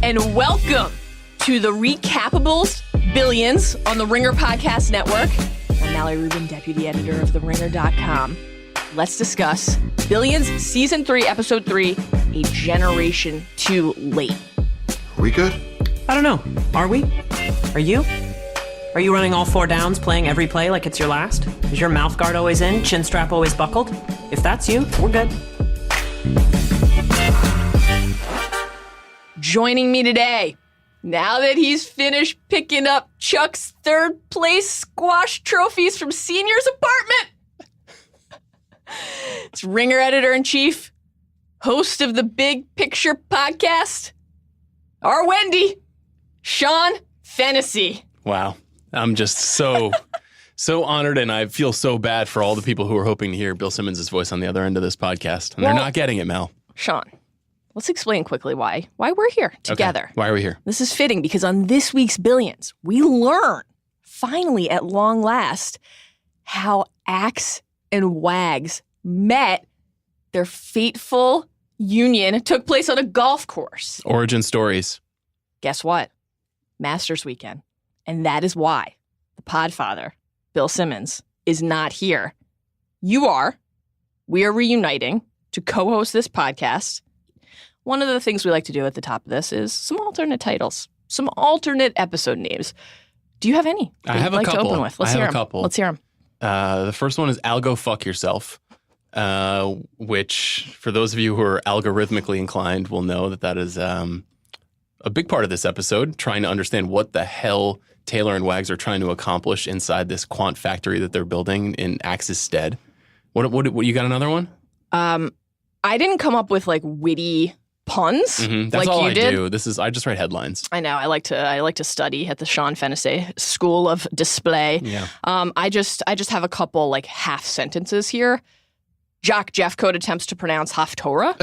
and welcome to the Recappables Billions on the Ringer Podcast Network. I'm Mallory Rubin, deputy editor of TheRinger.com. Let's discuss Billions Season 3, Episode 3, A Generation Too Late. Are we good? I don't know. Are we? Are you? Are you running all four downs, playing every play like it's your last? Is your mouth guard always in, chin strap always buckled? If that's you, we're good. Joining me today, now that he's finished picking up Chuck's third place squash trophies from Senior's apartment, it's Ringer editor-in-chief, host of the Big Picture podcast, our Wendy, Sean Fennessy. Wow. I'm just so honored, and I feel so bad for all the people who are hoping to hear Bill Simmons' voice on the other end of this podcast. And they're not getting it, Mel. Sean, let's explain quickly why we're here together. Okay. Why are we here? This is fitting because on this week's Billions, we learn, finally at long last, how Axe and Wags met. Their fateful union took place on a golf course. Origin stories. Guess what? Masters weekend. And that is why the podfather, Bill Simmons, is not here. You are. We are reuniting to co-host this podcast. One of the things we like to do at the top of this is some alternate titles, some alternate episode names. Do you have any? I have a couple. To open with? Let's hear them. Couple. Let's hear them. The first one is I'll Go Fuck Yourself, which for those of you who are algorithmically inclined will know that is a big part of this episode, trying to understand what the hell Taylor and Wags are trying to accomplish inside this quant factory that they're building in Axe's stead. What you got another one? I didn't come up with like witty puns. That's like all you I did. do. I just write headlines. I know. I like to study at the Sean Fennessy School of Display. Yeah. I just have a couple like half sentences here. Jock Jeffcoat attempts to pronounce Haftorah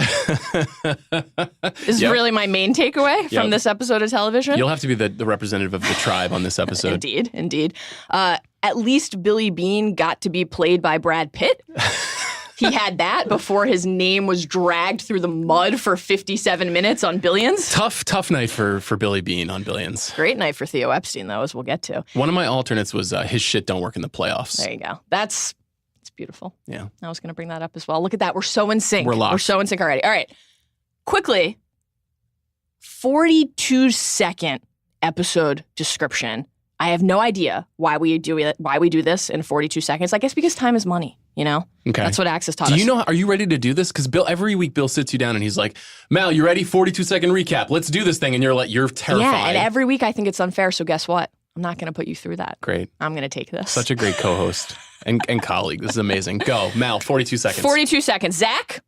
is really my main takeaway from this episode of television. You'll have to be the representative of the tribe on this episode. Indeed. At least Billy Bean got to be played by Brad Pitt. He had that before his name was dragged through the mud for 57 minutes on Billions. Tough night for Billy Bean on Billions. Great night for Theo Epstein, though, as we'll get to. One of my alternates was his shit don't work in the playoffs. There you go. It's beautiful. Yeah. I was going to bring that up as well. Look at that. We're so in sync. We're locked. We're so in sync already. All right. Quickly, 42-second episode description. I have no idea why we do this in 42 seconds. I guess because time is money, you know? Okay. That's what Access taught us. Do you know, are you ready to do this? Because every week Bill sits you down and he's like, Mal, you ready? 42-second recap. Let's do this thing. And you're terrified. Yeah, and every week I think it's unfair. So guess what? I'm not going to put you through that. Great. I'm going to take this. Such a great co-host and colleague. This is amazing. Go. Mal, 42 seconds. 42 seconds. Zach,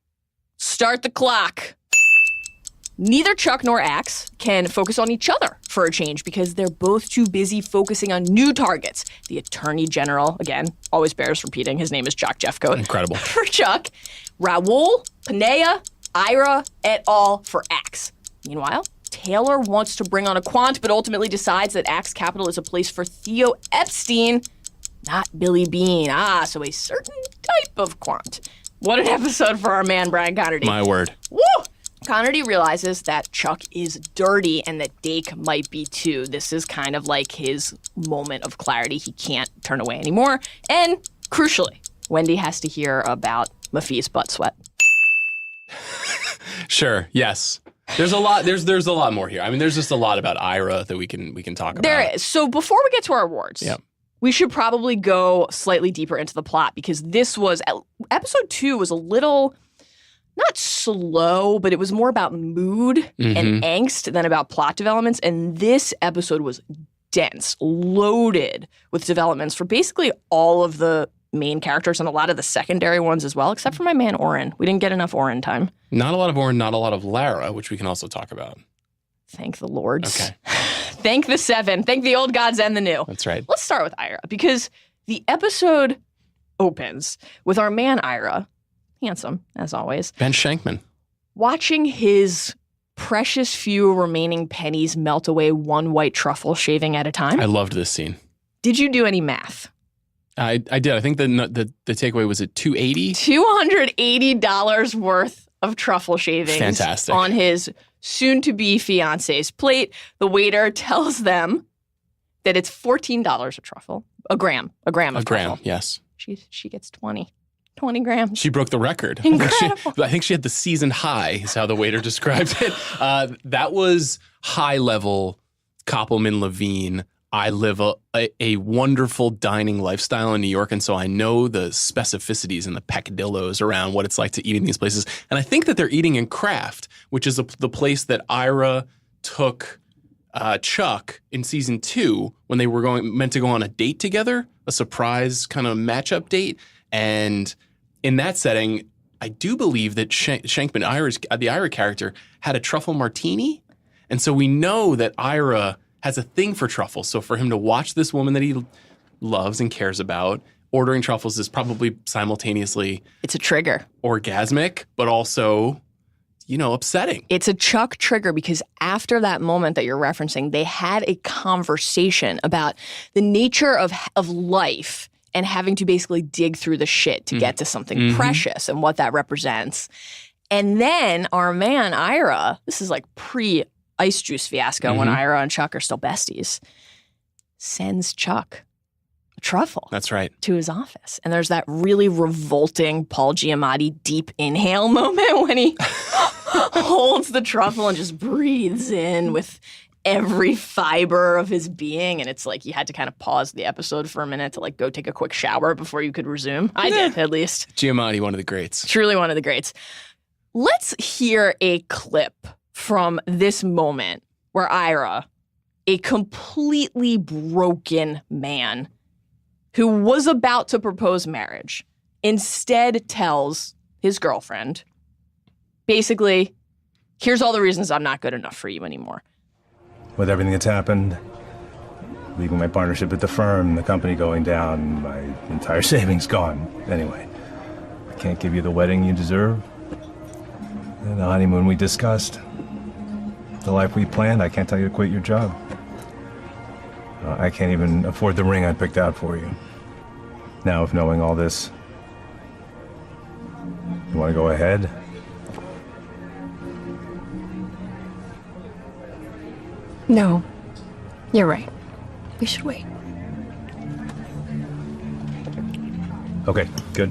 start the clock. Neither Chuck nor Axe can focus on each other for a change because they're both too busy focusing on new targets. The Attorney General, again, always bears repeating, his name is Jock Jeffcoat. Incredible. For Chuck, Raul, Panea, Ira, et al. For Axe. Meanwhile, Taylor wants to bring on a quant, but ultimately decides that Axe Capital is a place for Theo Epstein, not Billy Bean. So a certain type of quant. What an episode for our man, Brian Connerty. My word. Woo! Connerty realizes that Chuck is dirty and that Dake might be too. This is kind of like his moment of clarity. He can't turn away anymore. And crucially, Wendy has to hear about Mafi's butt sweat. Sure. Yes. There's a lot. There's a lot more here. I mean, there's just a lot about Ira that we can talk about. There is. So before we get to our awards, we should probably go slightly deeper into the plot because this was episode 2 was a little not slow, but it was more about mood and angst than about plot developments. And this episode was dense, loaded with developments for basically all of the main characters and a lot of the secondary ones as well, except for my man Oren. We didn't get enough Oren time. Not a lot of Oren, not a lot of Lara, which we can also talk about. Thank the Lords. Okay. Thank the 7. Thank the old gods and the new. That's right. Let's start with Ira because the episode opens with our man Ira, handsome as always, Ben Shankman, watching his precious few remaining pennies melt away one white truffle shaving at a time. I loved this scene. Did you do any math? I did. I think the takeaway was at $280. $280 worth of truffle shavings. Fantastic. On his soon-to-be fiance's plate. The waiter tells them that it's $14 a truffle, a gram of truffle. Yes. She gets 20 grams. She broke the record. Incredible. I think she had the season high, is how the waiter described it. That was high-level Koppelman-Levine. I live a wonderful dining lifestyle in New York, and so I know the specificities and the peccadillos around what it's like to eat in these places. And I think that they're eating in Kraft, which is the place that Ira took Chuck in season 2 when they were meant to go on a date together, a surprise kind of matchup date. And in that setting, I do believe that Shankman, the Ira character, had a truffle martini. And so we know that Ira has a thing for truffles. So for him to watch this woman that he loves and cares about ordering truffles is probably simultaneously... It's a trigger. Orgasmic, but also, upsetting. It's a Chuck trigger because after that moment that you're referencing, they had a conversation about the nature of life and having to basically dig through the shit to get to something precious and what that represents. And then our man, Ira, this is like pre-Ice Juice fiasco when Ira and Chuck are still besties, sends Chuck a truffle. That's right. To his office. And there's that really revolting Paul Giamatti deep inhale moment when he holds the truffle and just breathes in with every fiber of his being. And it's like you had to kind of pause the episode for a minute to like go take a quick shower before you could resume. I did, at least. Giamatti, one of the greats. Truly one of the greats. Let's hear a clip from this moment where Ira, a completely broken man who was about to propose marriage, instead tells his girlfriend, basically, here's all the reasons I'm not good enough for you anymore. With everything that's happened, leaving my partnership at the firm, the company going down, my entire savings gone. Anyway, I can't give you the wedding you deserve, and the honeymoon we discussed, the life we planned. I can't tell you to quit your job. I can't even afford the ring I picked out for you. Now, if knowing all this, you want to go ahead? No, you're right. We should wait. Okay, good.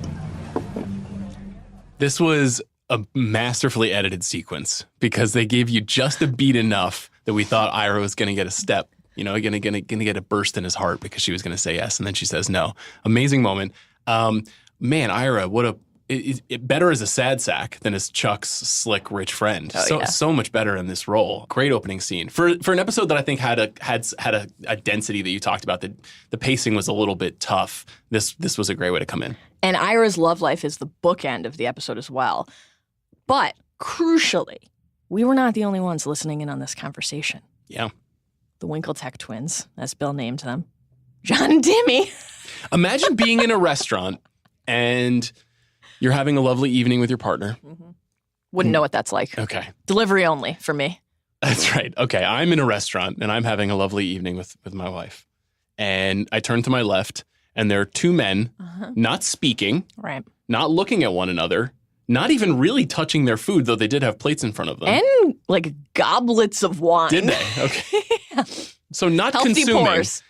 This was a masterfully edited sequence because they gave you just a beat enough that we thought Ira was going to get a step, gonna get a burst in his heart because she was going to say yes, and then she says no. Amazing moment. Man, Ira, better as a sad sack than as Chuck's slick, rich friend. So much better in this role. Great opening scene for an episode that I think had a density that you talked about. That the pacing was a little bit tough. This was a great way to come in. And Ira's love life is the bookend of the episode as well. But crucially, we were not the only ones listening in on this conversation. Yeah. The Winkletech twins, as Bill named them, John and Timmy. Imagine being in a restaurant and you're having a lovely evening with your partner. Wouldn't know what that's like. Okay. Delivery only for me. That's right. Okay. I'm in a restaurant and I'm having a lovely evening with my wife. And I turn to my left and there are two men not speaking, right, not looking at one another, not even really touching their food, though they did have plates in front of them. And like goblets of wine. Did they? Okay. Yeah. So not Healthy consuming. pours.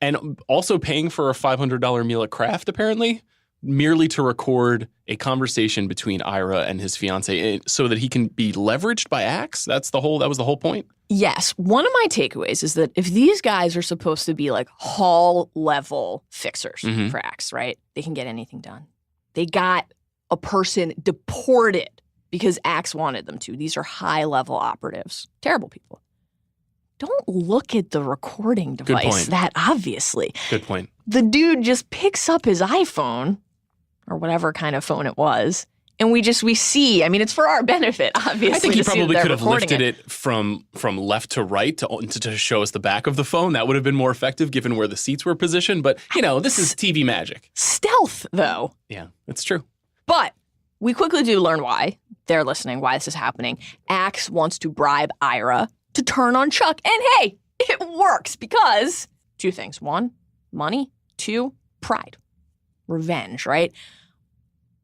And also paying for a $500 meal at Kraft, apparently, merely to record a conversation between Ira and his fiance so that he can be leveraged by Axe. That was the whole point. Yes. One of my takeaways is that if these guys are supposed to be like hall level fixers for Axe, right? They can get anything done. They got a person deported because Axe wanted them to. These are high level operatives. Terrible people. Don't look at the recording device that obviously. Good point. The dude just picks up his iPhone or whatever kind of phone it was, and we see, I mean, it's for our benefit, obviously. I think he probably could have lifted it it from left to right to show us the back of the phone. That would have been more effective given where the seats were positioned. But, this is TV magic. Stealth, though. Yeah, it's true. But we quickly do learn why they're listening, why this is happening. Axe wants to bribe Ira to turn on Chuck. And hey, it works because two things. One, money. Two, pride. Revenge, right?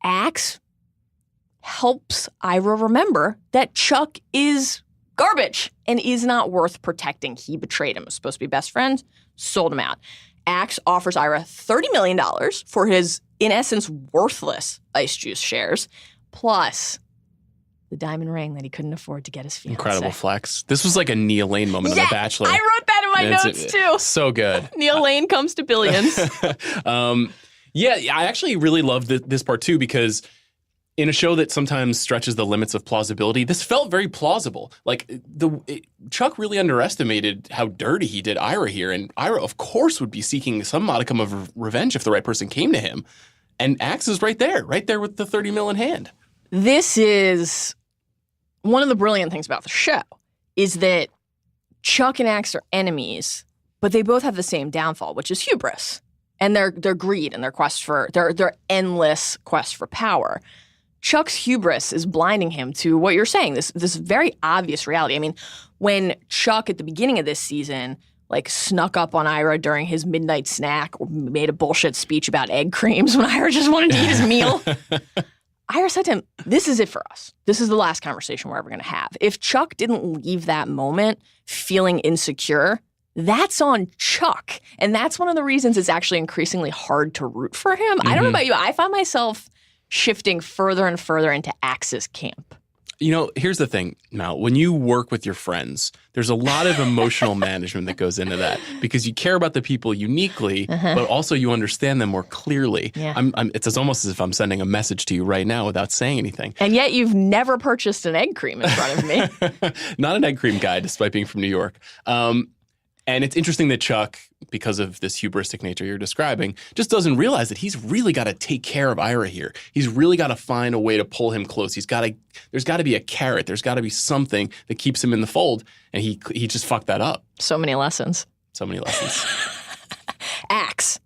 Axe helps Ira remember that Chuck is garbage and is not worth protecting. He betrayed him. Was supposed to be best friends, sold him out. Axe offers Ira $30 million for his, in essence, worthless Ice Juice shares, plus the diamond ring that he couldn't afford to get his fiancée. Incredible flex. This was like a Neil Lane moment of The Bachelor. I wrote that in my notes too. So good. Neil Lane comes to billions. I actually really loved this part too, because in a show that sometimes stretches the limits of plausibility, this felt very plausible. Like Chuck really underestimated how dirty he did Ira here, and Ira, of course, would be seeking some modicum of revenge if the right person came to him. And Axe is right there with the 30 mil in hand. This is one of the brilliant things about the show, is that Chuck and Axe are enemies, but they both have the same downfall, which is hubris and their greed and their quest for their endless quest for power. Chuck's hubris is blinding him to what you're saying, this very obvious reality. I mean, when Chuck at the beginning of this season snuck up on Ira during his midnight snack or made a bullshit speech about egg creams when Ira just wanted to eat his meal, Ira said to him, this is it for us. This is the last conversation we're ever going to have. If Chuck didn't leave that moment feeling insecure, that's on Chuck. And that's one of the reasons it's actually increasingly hard to root for him. I don't know about you. I find myself shifting further and further into Axe's camp. You know, here's the thing, Mal. When you work with your friends, there's a lot of emotional management that goes into that, because you care about the people uniquely, but also you understand them more clearly. Yeah. It's almost as if I'm sending a message to you right now without saying anything. And yet you've never purchased an egg cream in front of me. Not an egg cream guy, despite being from New York. And it's interesting that Chuck, because of this hubristic nature you're describing, just doesn't realize that he's really got to take care of Ira here. He's really got to find a way to pull him close. There's got to be a carrot. There's got to be something that keeps him in the fold. And he just fucked that up. So many lessons. Axe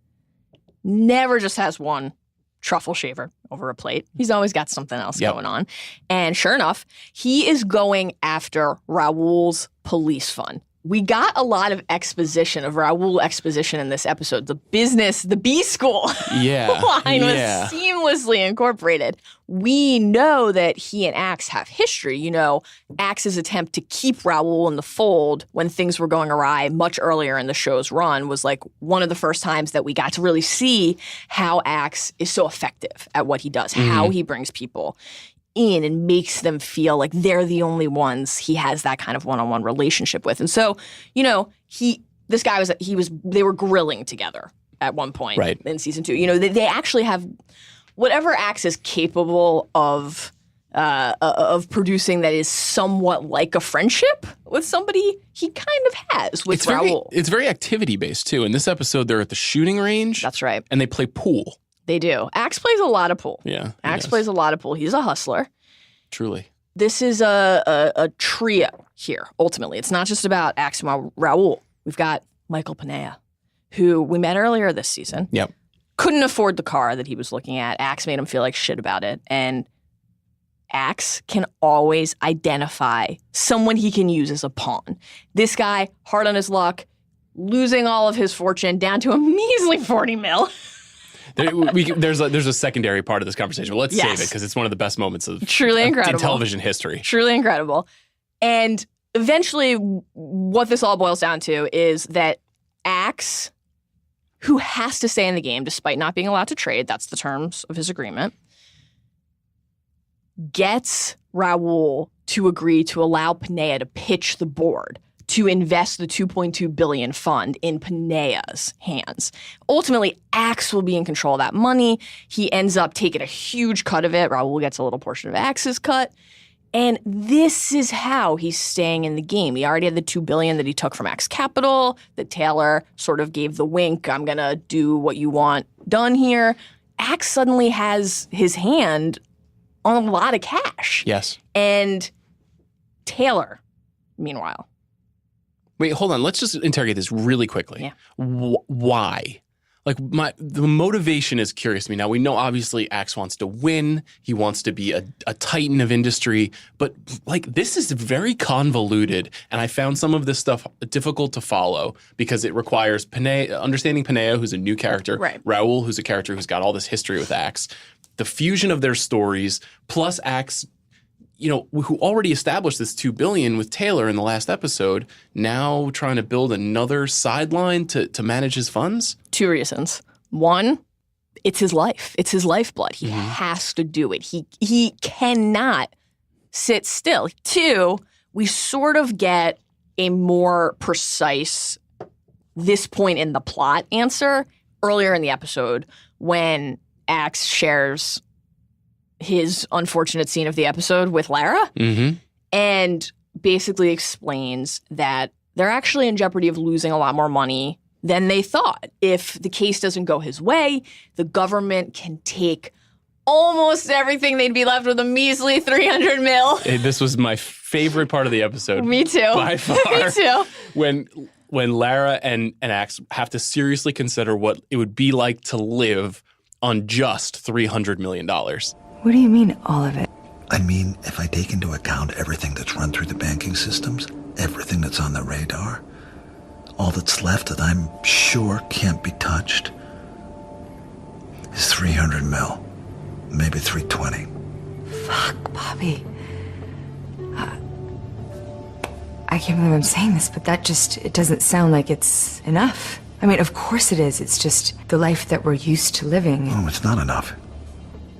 never just has one truffle shaver over a plate. He's always got something else going on. And sure enough, he is going after Raoul's police fund. We got a lot of exposition, of Raoul exposition in this episode. The B school line was seamlessly incorporated. We know that he and Axe have history. You know, Axe's attempt to keep Raoul in the fold when things were going awry much earlier in the show's run was one of the first times that we got to really see how Axe is so effective at what he does, how he brings people in and makes them feel like they're the only ones he has that kind of one-on-one relationship with. And so, you know, they were grilling together at one point in season 2. You know, they actually have whatever Axe is capable of producing that is somewhat like a friendship with somebody, he kind of has with Raoul. It's very activity-based, too. In this episode, they're at the shooting range. That's right. And they play pool. They do. Axe plays a lot of pool. Yeah. Axe plays a lot of pool. He's a hustler. Truly. This is a trio here, ultimately. It's not just about Axe and Raoul. We've got Michael Panea, who we met earlier this season. Yep. Couldn't afford the car that he was looking at. Axe made him feel like shit about it. And Axe can always identify someone he can use as a pawn. This guy, hard on his luck, losing all of his fortune down to a measly 40 mil. There's a secondary part of this conversation. Let's save it because it's one of the best moments of truly incredible in television history. Truly incredible. And eventually what this all boils down to is that Axe, who has to stay in the game despite not being allowed to trade, that's the terms of his agreement, gets Raoul to agree to allow Panea to pitch the board to invest the $2.2 billion fund in Panea's hands. Ultimately, Axe will be in control of that money. He ends up taking a huge cut of it. Raoul gets a little portion of Axe's cut. And this is how he's staying in the game. He already had the $2 billion that he took from Axe Capital, that Taylor sort of gave the wink, I'm going to do what you want done here. Axe suddenly has his hand on a lot of cash. Yes. And Taylor, meanwhile. Wait, hold on. Let's just interrogate this really quickly. Yeah. Why? The motivation is curious to me. Now, we know obviously Axe wants to win. He wants to be a titan of industry. But this is very convoluted. And I found some of this stuff difficult to follow because it requires understanding Panea, who's a new character. Right. Raoul, who's a character who's got all this history with Axe. The fusion of their stories, plus Axe who already established this $2 billion with Taylor in the last episode, now trying to build another sideline to manage his funds? 2 reasons. 1, it's his life. It's his lifeblood. He has to do it. He cannot sit still. 2, we sort of get a more precise this point in the plot answer earlier in the episode when Axe shares his unfortunate scene of the episode with Lara and basically explains that they're actually in jeopardy of losing a lot more money than they thought. If the case doesn't go his way, the government can take almost everything. They'd be left with a measly $300 million. This was my favorite part of the episode. Me too. By far. Me too. When Lara and Axe have to seriously consider what it would be like to live on just $300 million. What do you mean, all of it? I mean, if I take into account everything that's run through the banking systems, everything that's on the radar, all that's left that I'm sure can't be touched is 300 mil, maybe 320. Fuck, Bobby. I can't believe I'm saying this, but it doesn't sound like it's enough. I mean, of course it is. It's just the life that we're used to living. Oh, it's not enough.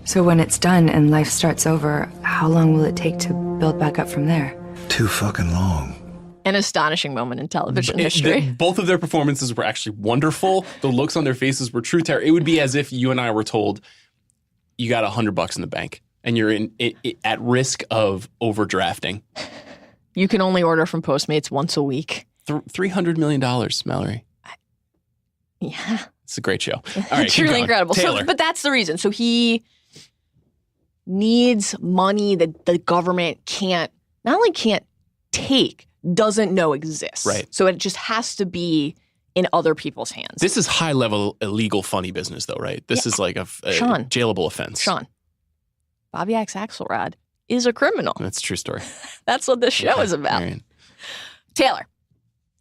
So when it's done and life starts over, how long will it take to build back up from there? Too fucking long. An astonishing moment in television history. Both of their performances were actually wonderful. The looks on their faces were true terror. It would be as if you and I were told, you got $100 in the bank and you're at risk of overdrafting. You can only order from Postmates once a week. $300 million, Mallory. Yeah. It's a great show. All right, truly incredible. Taylor. But that's the reason. So he needs money that the government not only can't take, doesn't know exists. Right. So it just has to be in other people's hands. This is high-level illegal funny business, though, right? This is like a jailable offense. Sean, Bobby Axe Axelrod is a criminal. That's a true story. That's what this show is about. Right. Taylor,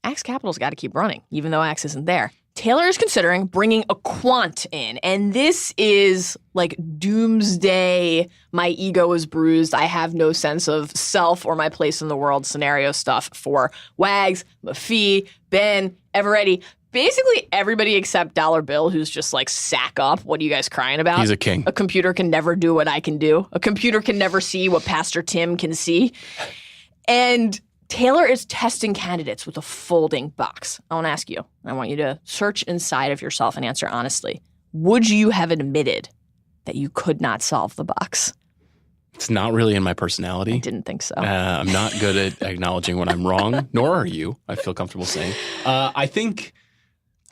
Axe Capital's got to keep running, even though Axe isn't there. Taylor is considering bringing a quant in, and this is like doomsday, my ego is bruised, I have no sense of self or my place in the world scenario stuff for Wags, Mafee, Ben, Eveready. Basically everybody except Dollar Bill, who's just like, sack up. What are you guys crying about? He's a king. A computer can never do what I can do. A computer can never see what Pastor Tim can see. And Taylor is testing candidates with a folding box. I want to ask you, I want you to search inside of yourself and answer honestly. Would you have admitted that you could not solve the box? It's not really in my personality. I didn't think so. I'm not good at acknowledging when I'm wrong, nor are you, I feel comfortable saying. I think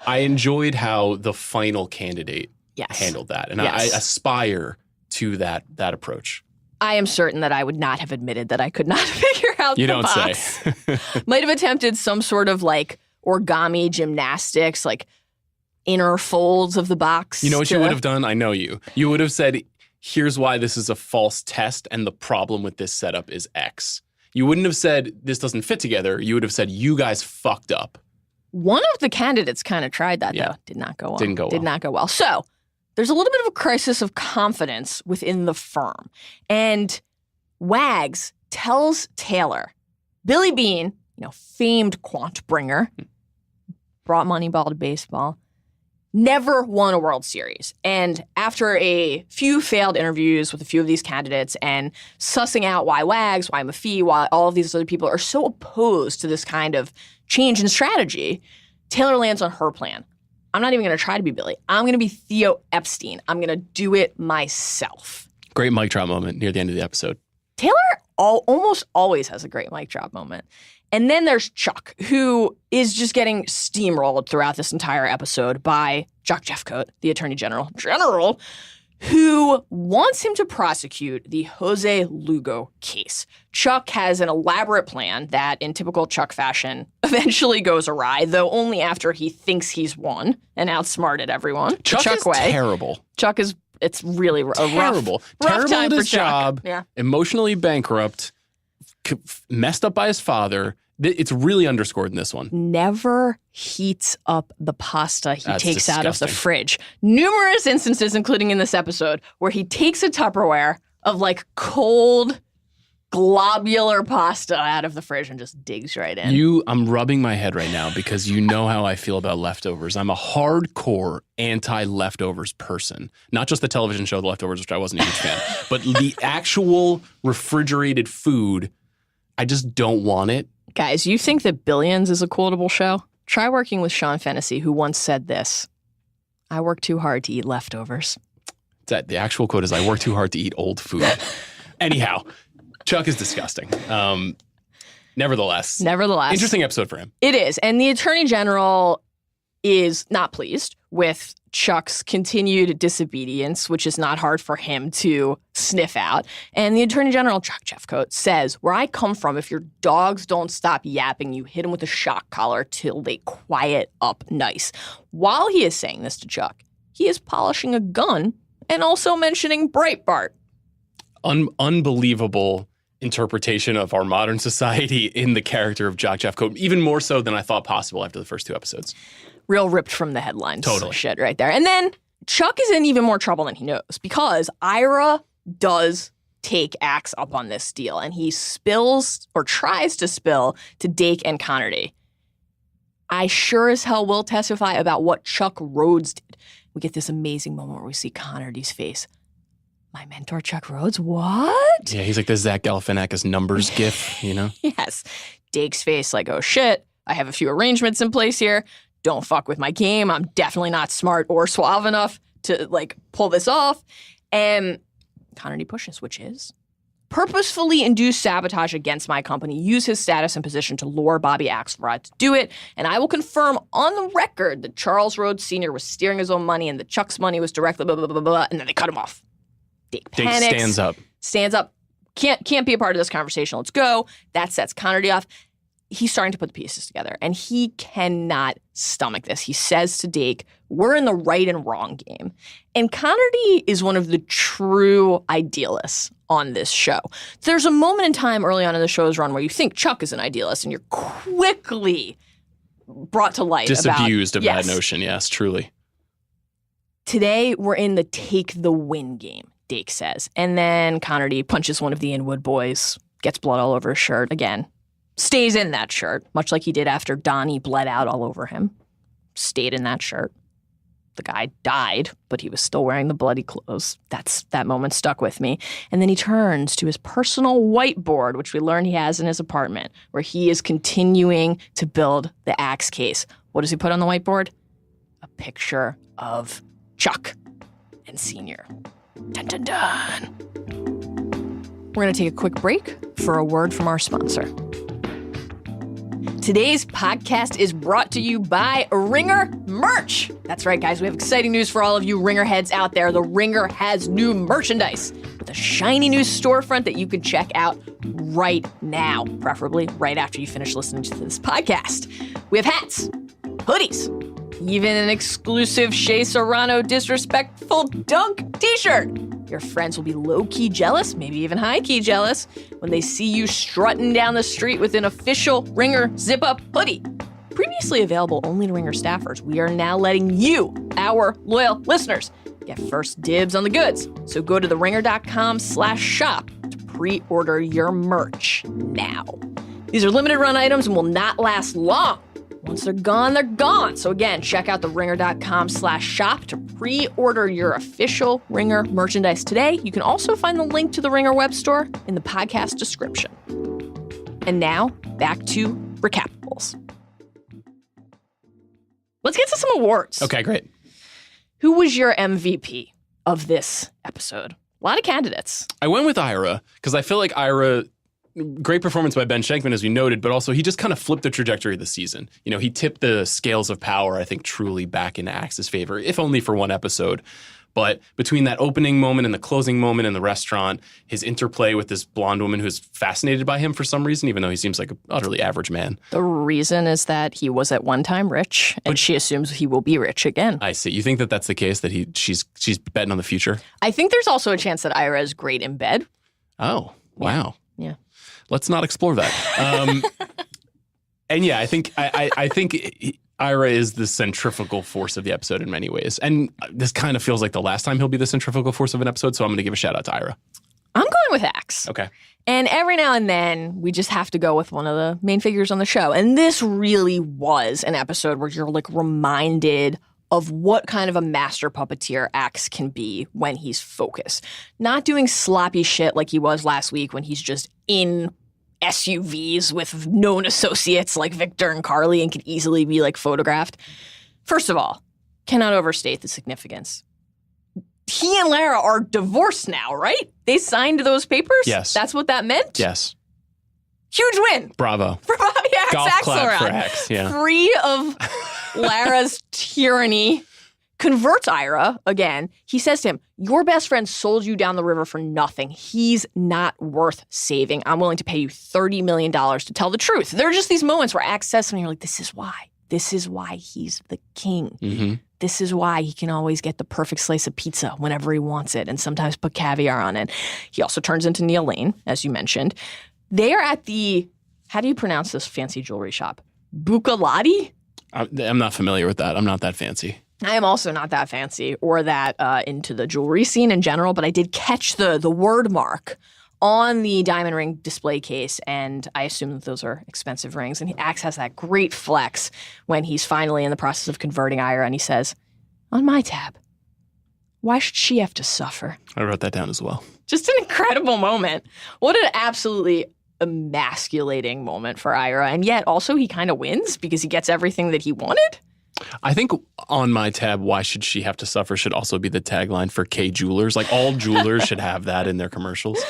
I enjoyed how the final candidate handled that. And I aspire to that approach. I am certain that I would not have admitted that I could not figure out the box. You don't say. Might have attempted some sort of like origami gymnastics, like inner folds of the box. You know what you would have done? I know you. You would have said, here's why this is a false test and the problem with this setup is X. You wouldn't have said, this doesn't fit together. You would have said, you guys fucked up. One of the candidates kind of tried that, though. Did not go well. Did not go well. So there's a little bit of a crisis of confidence within the firm. And Wags tells Taylor, Billy Beane, famed quant bringer, brought Moneyball to baseball, never won a World Series. And after a few failed interviews with a few of these candidates and sussing out why Wags, why Mafee, why all of these other people are so opposed to this kind of change in strategy, Taylor lands on her plan. I'm not even going to try to be Billy. I'm going to be Theo Epstein. I'm going to do it myself. Great mic drop moment near the end of the episode. Taylor almost always has a great mic drop moment. And then there's Chuck, who is just getting steamrolled throughout this entire episode by Chuck Jeffcoat, the Attorney General, who wants him to prosecute the Jose Lugo case. Chuck has an elaborate plan that, in typical Chuck fashion, eventually goes awry, though only after he thinks he's won and outsmarted everyone. Chuck is way. Terrible. Chuck is, it's really terrible. rough time at for his Chuck. job, emotionally bankrupt, messed up by his father. It's really underscored in this one. Never heats up the pasta he takes disgusting. out of the fridge. Numerous instances, including in this episode, where he takes a Tupperware of like cold globular pasta out of the fridge and just digs right in. I'm rubbing my head right now because you know how I feel about leftovers. I'm a hardcore anti-leftovers person. Not just the television show The Leftovers, which I wasn't a huge fan, but the actual refrigerated food, I just don't want it. Guys, you think that Billions is a quotable show? Try working with Sean Fennessy, who once said this: "I work too hard to eat leftovers." The actual quote is, "I work too hard to eat old food." Anyhow, Chuck is disgusting. Nevertheless. Interesting episode for him. It is. And the Attorney General is not pleased with Chuck's continued disobedience, which is not hard for him to sniff out. And the Attorney General, Chuck Jeffcoat, says, "Where I come from, if your dogs don't stop yapping, you hit them with a shock collar till they quiet up nice." While he is saying this to Chuck, he is polishing a gun and also mentioning Breitbart. Unbelievable interpretation of our modern society in the character of Chuck Jeffcoat, even more so than I thought possible after the first 2 episodes. Real ripped from the headlines. Totally. Shit right there. And then Chuck is in even more trouble than he knows because Ira does take Axe up on this deal, and he spills or tries to spill to Dake and Connerty. I sure as hell will testify about what Chuck Rhodes did. We get this amazing moment where we see Connerty's face. My mentor, Chuck Rhodes? What? Yeah, he's like the Zach Galifianakis numbers gif, you know? Yes. Dake's face like, oh shit, I have a few arrangements in place here. Don't fuck with my game. I'm definitely not smart or suave enough to pull this off. And Connerty pushes, which is purposefully induce sabotage against my company, use his status and position to lure Bobby Axelrod to do it, and I will confirm on the record that Charles Rhodes Sr. was steering his own money and that Chuck's money was directly blah, blah, blah, blah, blah, and then they cut him off. Dake panics. Stands up. Can't be a part of this conversation. Let's go. That sets Connerty off. He's starting to put the pieces together, and he cannot stomach this. He says to Dake, we're in the right and wrong game. And Connerty is one of the true idealists on this show. There's a moment in time early on in the show's run where you think Chuck is an idealist, and you're quickly brought to light. Disabused of that notion, yes, truly. Today, we're in the take the win game, Dake says. And then Connerty punches one of the Inwood boys, gets blood all over his shirt again. Stays in that shirt, much like he did after Donnie bled out all over him. Stayed in that shirt. The guy died, but he was still wearing the bloody clothes. That moment stuck with me. And then he turns to his personal whiteboard, which we learned he has in his apartment, where he is continuing to build the Axe case. What does he put on the whiteboard? A picture of Chuck and Senior. Dun, dun, dun. We're going to take a quick break for a word from our sponsor. Today's podcast is brought to you by Ringer Merch. That's right, guys. We have exciting news for all of you Ringer heads out there. The Ringer has new merchandise with a shiny new storefront that you can check out right now, preferably right after you finish listening to this podcast. We have hats, hoodies, even an exclusive Shea Serrano disrespectful dunk t-shirt. Your friends will be low-key jealous, maybe even high-key jealous, when they see you strutting down the street with an official Ringer zip-up hoodie. Previously available only to Ringer staffers, we are now letting you, our loyal listeners, get first dibs on the goods. So go to theringer.com/shop to pre-order your merch now. These are limited run items and will not last long. Once they're gone, they're gone. So again, check out theringer.com/shop to pre-order your official Ringer merchandise today. You can also find the link to the Ringer web store in the podcast description. And now, back to Recappables. Let's get to some awards. Okay, great. Who was your MVP of this episode? A lot of candidates. I went with Ira because I feel like Ira... Great performance by Ben Schenkman, as we noted, but also he just kind of flipped the trajectory of the season. You know, he tipped the scales of power, I think, truly back in Axe's favor, if only for one episode. But between that opening moment and the closing moment in the restaurant, his interplay with this blonde woman who's fascinated by him for some reason, even though he seems like an utterly average man. The reason is that he was at one time rich, and she assumes he will be rich again. I see. You think that that's the case, that she's betting on the future? I think there's also a chance that Ira is great in bed. Oh, wow. Yeah. Let's not explore that. And yeah, I think Ira is the centrifugal force of the episode in many ways. And this kind of feels like the last time he'll be the centrifugal force of an episode, so I'm going to give a shout out to Ira. I'm going with Axe. Okay. And every now and then, we just have to go with one of the main figures on the show. And this really was an episode where you're like reminded of what kind of a master puppeteer Axe can be when he's focused. Not doing sloppy shit like he was last week when he's just in SUVs with known associates like Victor and Carly and could easily be like photographed. First of all, cannot overstate the significance. He and Lara are divorced now, right? They signed those papers? Yes. That's what that meant? Yes. Huge win. Bravo. For Bobby Axe Golf clap Axelrod. for Axe, yeah. Free of Lara's tyranny. Converts Ira again. He says to him, your best friend sold you down the river for nothing. He's not worth saving. I'm willing to pay you $30 million to tell the truth. There are just these moments where Axe says something, you're like, this is why. This is why he's the king. Mm-hmm. This is why he can always get the perfect slice of pizza whenever he wants it and sometimes put caviar on it. He also turns into Neil Lane, as you mentioned. They are at the, how do you pronounce this fancy jewelry shop? Bucalati? I'm not familiar with that. I'm not that fancy. I am also not that fancy or that into the jewelry scene in general, but I did catch the word mark on the diamond ring display case, and I assume that those are expensive rings. And Axe has that great flex when he's finally in the process of converting Ira, and he says, on my tab, why should she have to suffer? I wrote that down as well. Just an incredible moment. What an absolutely emasculating moment for Ira, and yet also he kind of wins because he gets everything that he wanted. I think on my tab, why should she have to suffer should also be the tagline for K Jewelers. Like all jewelers should have that in their commercials.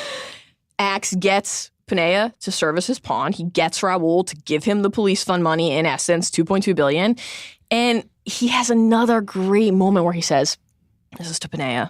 Axe gets Panea to serve as his pawn. He gets Raul to give him the police fund money, in essence, $2.2 billion. And he has another great moment where he says, this is to Panea,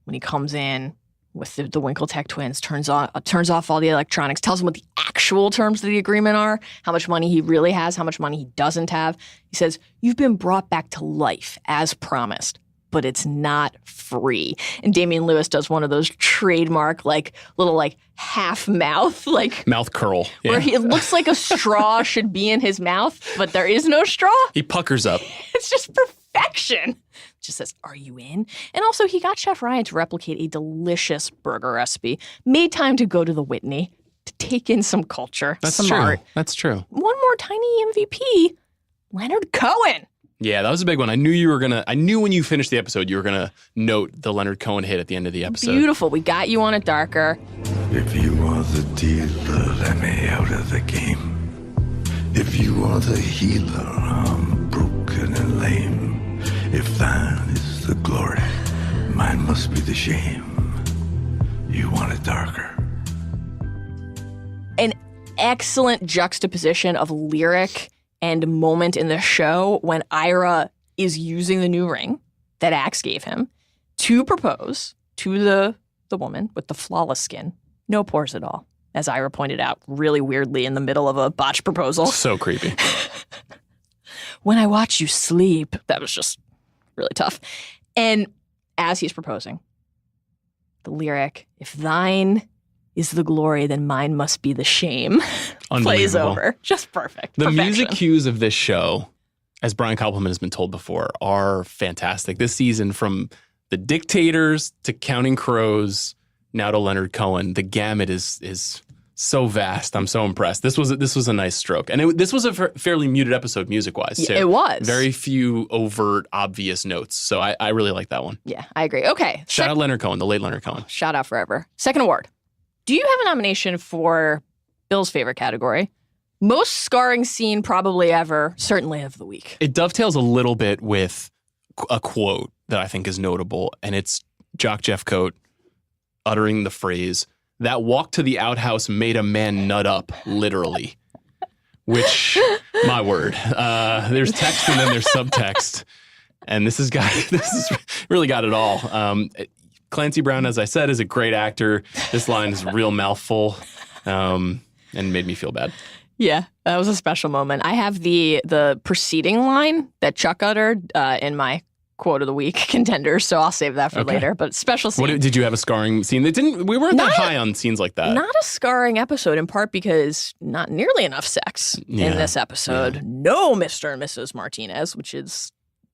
when he comes in with the Winkletech twins, turns off all the electronics, tells him what the actual terms of the agreement are, how much money he really has, how much money he doesn't have. He says, you've been brought back to life as promised, but it's not free. And Damian Lewis does one of those trademark, like, little, like, half mouth, like... Mouth curl. Yeah. Where it looks like a straw should be in his mouth, but there is no straw. He puckers up. It's just perfection. Just says, are you in? And also, he got Chef Ryan to replicate a delicious burger recipe. Made time to go to the Whitney to take in some culture, That's some true. art. That's true. One more tiny MVP, Leonard Cohen. Yeah, that was a big one. I knew when you finished the episode, you were going to note the Leonard Cohen hit at the end of the episode. Beautiful. We got you on it darker. If you are the dealer, let me out of the game. If you are the healer, I'm broken and lame. If thine is the glory, mine must be the shame. You want it darker. An excellent juxtaposition of lyric and moment in the show when Ira is using the new ring that Axe gave him to propose to the woman with the flawless skin. No pores at all, as Ira pointed out really weirdly in the middle of a botched proposal. So creepy. When I watch you sleep, that was just really tough. And as he's proposing, the lyric, if thine is the glory, then mine must be the shame, plays over. Just perfect. The Perfection. music cues of this show, as Brian Koppelman has been told before, are fantastic. This season, from The Dictators to Counting Crows, now to Leonard Cohen, the gamut is so vast. I'm so impressed. This was a nice stroke. And this was a fairly muted episode music-wise, too. Yeah, it was. Very few overt, obvious notes. So I really like that one. Yeah, I agree. Okay. Shout out Leonard Cohen, the late Leonard Cohen. Shout out forever. Second award. Do you have a nomination for Bill's favorite category? Most scarring scene probably ever, certainly of the week. It dovetails a little bit with a quote that I think is notable, and it's Jock Jeffcoat uttering the phrase, that walk to the outhouse made a man nut up, literally. Which, my word, there's text and then there's subtext. And this has really got it all. Clancy Brown, as I said, is a great actor. This line is a real mouthful and made me feel bad. Yeah, that was a special moment. I have the preceding line that Chuck uttered in my quote of the week contenders, so I'll save that for later. But special scene. Did you have a scarring scene? We weren't that high on scenes like that. Not a scarring episode, in part because not nearly enough sex in this episode. Yeah. No Mr. and Mrs. Martinez, which is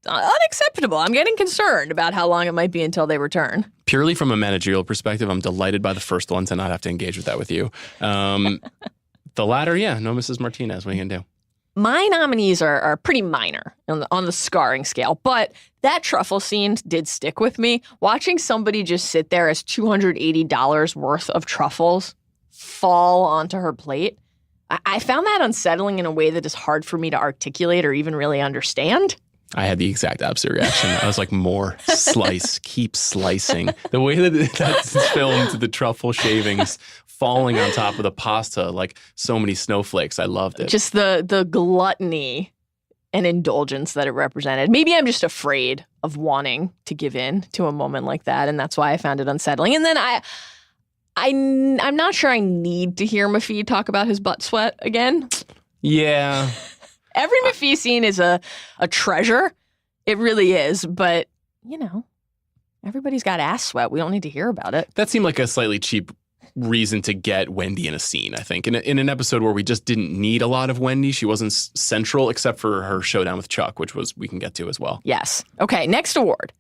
unacceptable. I'm getting concerned about how long it might be until they return. Purely from a managerial perspective, I'm delighted by the first one to not have to engage with that with you. The latter, no Mrs. Martinez. What are you going to do? My nominees are pretty minor on the scarring scale, but that truffle scene did stick with me. Watching somebody just sit there as $280 worth of truffles fall onto her plate, I found that unsettling in a way that is hard for me to articulate or even really understand. I had the exact opposite reaction. I was like, more slice, keep slicing. The way that that's filmed, the truffle shavings falling on top of the pasta like so many snowflakes. I loved it. Just the gluttony and indulgence that it represented. Maybe I'm just afraid of wanting to give in to a moment like that, and that's why I found it unsettling. And then I'm not sure I need to hear Mafi talk about his butt sweat again. Yeah. Every Mafi scene is a treasure. It really is. But, everybody's got ass sweat. We don't need to hear about it. That seemed like a slightly cheap reason to get Wendy in a scene, I think. In an episode where we just didn't need a lot of Wendy. She wasn't central except for her showdown with Chuck, which we can get to as well. Yes. Okay, next award.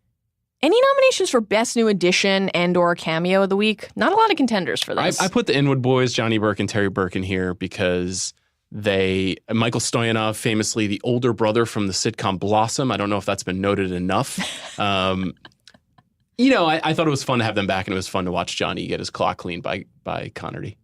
Any nominations for Best New Addition and or Cameo of the Week? Not a lot of contenders for this. I put the Inwood Boys, Johnny Burke and Terry Burke, in here because Michael Stoyanov, famously the older brother from the sitcom Blossom. I don't know if that's been noted enough. I thought it was fun to have them back, and it was fun to watch Johnny get his clock cleaned by Connerty.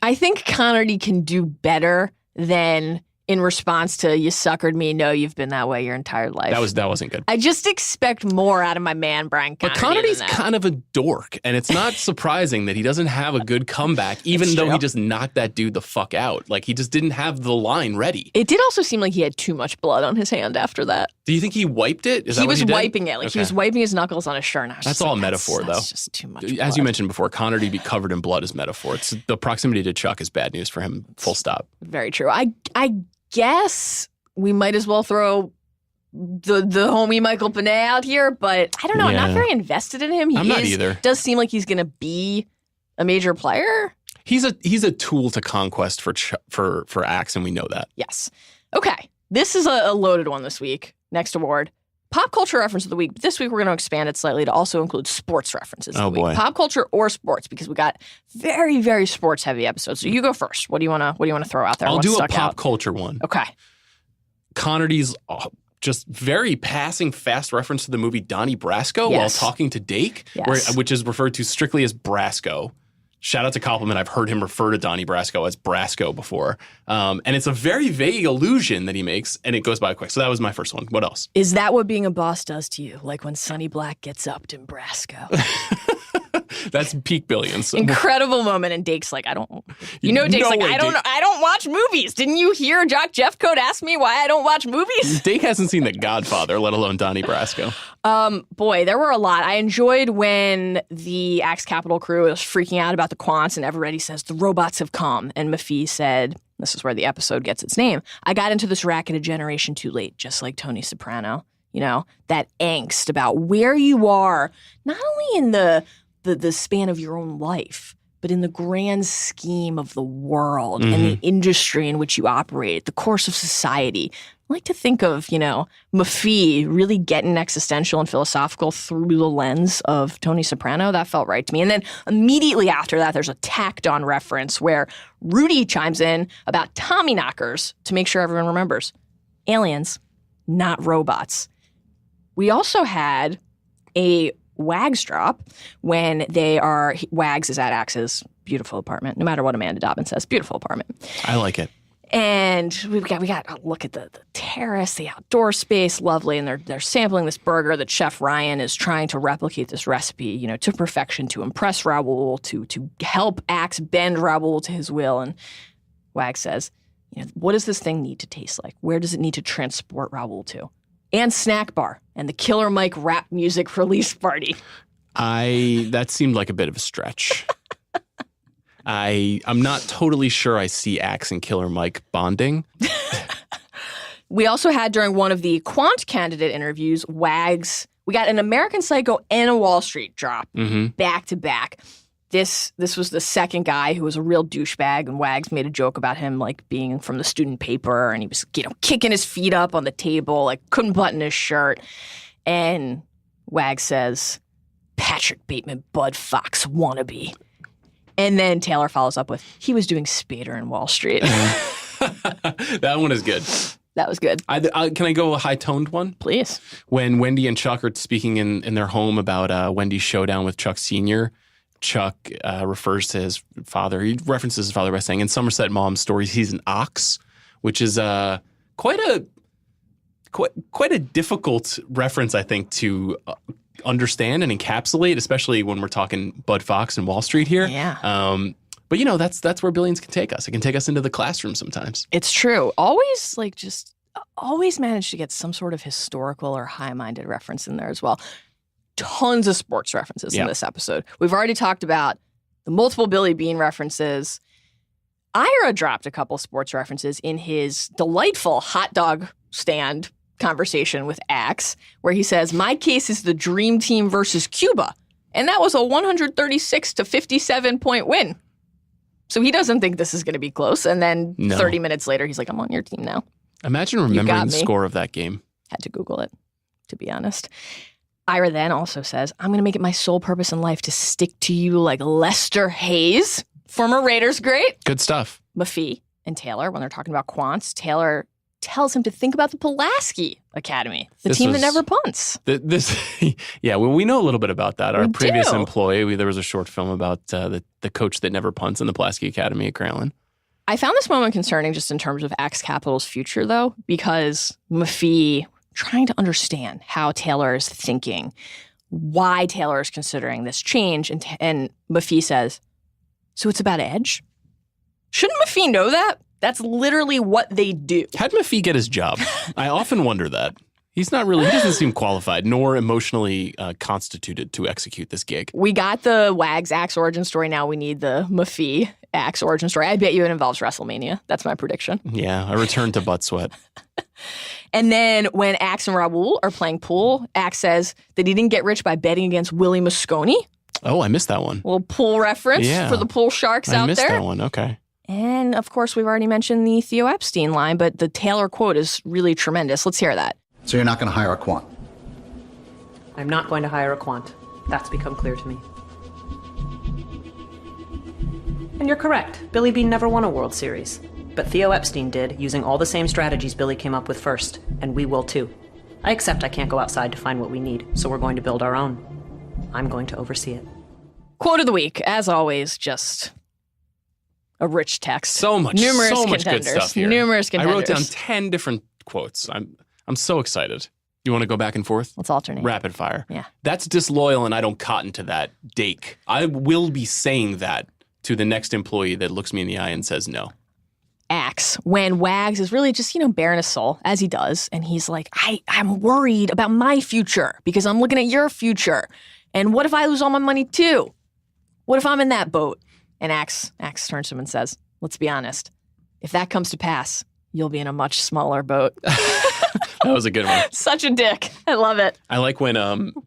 I think Connerty can do better than in response to "you suckered me." No, you've been that way your entire life. That wasn't good. I just expect more out of my man, Brian Connerty. But Connerty's kind of a dork, and it's not surprising that he doesn't have a good comeback, even though he just knocked that dude the fuck out. Like, he just didn't have the line ready. It did also seem like he had too much blood on his hand after that. Do you think he wiped it? He was wiping it. He was wiping his knuckles on his shirt. That's all metaphor, though. That's just too much blood. As you mentioned before, Connerty be covered in blood is metaphor. It's the proximity to Chuck is bad news for him. Full stop. Very true. I guess we might as well throw the homie Michael Benet out here, but I don't know. I'm not very invested in him. I'm not either. Does seem like he's going to be a major player. He's a tool to conquest for Axe, and we know that. Yes. Okay. This is a loaded one this week. Next award. Pop culture reference of the week. But this week we're going to expand it slightly to also include sports references. Oh boy. Pop culture or sports, because we got very, very sports heavy episodes. So you go first. What do you want to throw out there? I'll do a pop culture one. Okay. Connerty's just very passing fast reference to the movie Donnie Brasco while talking to Dake, which is referred to strictly as Brasco. Shout out to Compliment. I've heard him refer to Donnie Brasco as Brasco before. And it's a very vague allusion that he makes, and it goes by quick. So that was my first one. What else? Is that what being a boss does to you? Like when Sonny Black gets upped in Brasco? That's peak Billions. Incredible moment, and Dake's like, I don't. Dake's like, I don't watch movies. Didn't you hear Jock Jeffcoat ask me why I don't watch movies? Dake hasn't seen The Godfather, let alone Donnie Brasco. Boy, there were a lot. I enjoyed when the Axe Capital crew was freaking out about the quants, and everybody says the robots have come, and Mafi said, "This is where the episode gets its name. I got into this racket a generation too late, just like Tony Soprano." That angst about where you are, not only in the span of your own life, but in the grand scheme of the world and the industry in which you operate, the course of society. I like to think of, Mafi really getting existential and philosophical through the lens of Tony Soprano. That felt right to me. And then immediately after that, there's a tacked on reference where Rudy chimes in about Tommy knockers to make sure everyone remembers. Aliens, not robots. We also had a Wags drop when Wags is at Axe's beautiful apartment, no matter what Amanda Dobbin says, beautiful apartment. I like it. And we got a look at the terrace, the outdoor space, lovely, and they're sampling this burger that Chef Ryan is trying to replicate this recipe, to perfection, to impress Raoul, to help Axe bend Raoul to his will. And Wags says, what does this thing need to taste like? Where does it need to transport Raoul to? And snack bar and the Killer Mike rap music release party. That seemed like a bit of a stretch. I'm not totally sure I see Axe and Killer Mike bonding. We also had during one of the quant candidate interviews, Wags, we got an American Psycho and a Wall Street drop back to back. This was the second guy who was a real douchebag, and Wags made a joke about him like being from the student paper, and he was, kicking his feet up on the table, like couldn't button his shirt. And Wags says, "Patrick Bateman, Bud Fox wannabe." And then Taylor follows up with, "He was doing Spader in Wall Street." That one is good. That was good. Can I go a high-toned one? Please. When Wendy and Chuck are speaking in their home about Wendy's showdown with Chuck Sr., Chuck refers to his father. He references his father by saying, in Somerset Maugham's stories, he's an ox, which is quite a difficult reference, I think, to understand and encapsulate, especially when we're talking Bud Fox and Wall Street here. Yeah. But that's where Billions can take us. It can take us into the classroom sometimes. It's true. Always manage to get some sort of historical or high-minded reference in there as well. Tons of sports references in this episode. We've already talked about the multiple Billy Bean references. Ira dropped a couple sports references in his delightful hot dog stand conversation with Axe, where he says, "My case is the Dream Team versus Cuba." And that was a 136 to 57 point win. So he doesn't think this is going to be close. And then 30 minutes later, he's like, "I'm on your team now." Imagine remembering the score of that game. Had to Google it, to be honest. Ira then also says, "I'm going to make it my sole purpose in life to stick to you like Lester Hayes, former Raiders great." Good stuff. Maffei and Taylor, when they're talking about quants, Taylor tells him to think about the Pulaski Academy, the team that never punts. Well, we know a little bit about that. Our previous employee, there was a short film about the coach that never punts in the Pulaski Academy at Grantland. I found this moment concerning just in terms of Recappables' future, though, because Maffei trying to understand how Taylor is thinking, why Taylor is considering this change, and Maffei says, "So it's about edge? Shouldn't Maffei know that? That's literally what they do." How'd Maffei get his job? I often wonder that. He doesn't seem qualified nor emotionally constituted to execute this gig. We got the Wags Axe origin story. Now we need the Maffei Axe origin story. I bet you it involves WrestleMania. That's my prediction. Yeah, a return to butt sweat. And then when Axe and Raul are playing pool, Axe says that he didn't get rich by betting against Willie Mosconi. Oh, I missed that one. A little pool reference for the pool sharks out there. I missed that one. Okay. And, of course, we've already mentioned the Theo Epstein line, but the Taylor quote is really tremendous. Let's hear that. So you're not going to hire a quant? I'm not going to hire a quant. That's become clear to me. And you're correct. Billy Bean never won a World Series. But Theo Epstein did, using all the same strategies Billy came up with first. And we will too. I accept I can't go outside to find what we need, so we're going to build our own. I'm going to oversee it. Quote of the week, as always, just a rich text. So much good stuff here. Numerous contenders. I wrote down 10 different quotes. I'm so excited. You want to go back and forth? Let's alternate. Rapid fire. Yeah. That's disloyal, and I don't cotton to that dake. I will be saying that to the next employee that looks me in the eye and says no. Axe, when Wags is really just, bearing his soul, as he does, and he's like, I'm worried about my future because I'm looking at your future. And what if I lose all my money too? What if I'm in that boat? And Axe turns to him and says, let's be honest. If that comes to pass, you'll be in a much smaller boat. That was a good one. Such a dick. I love it. I like when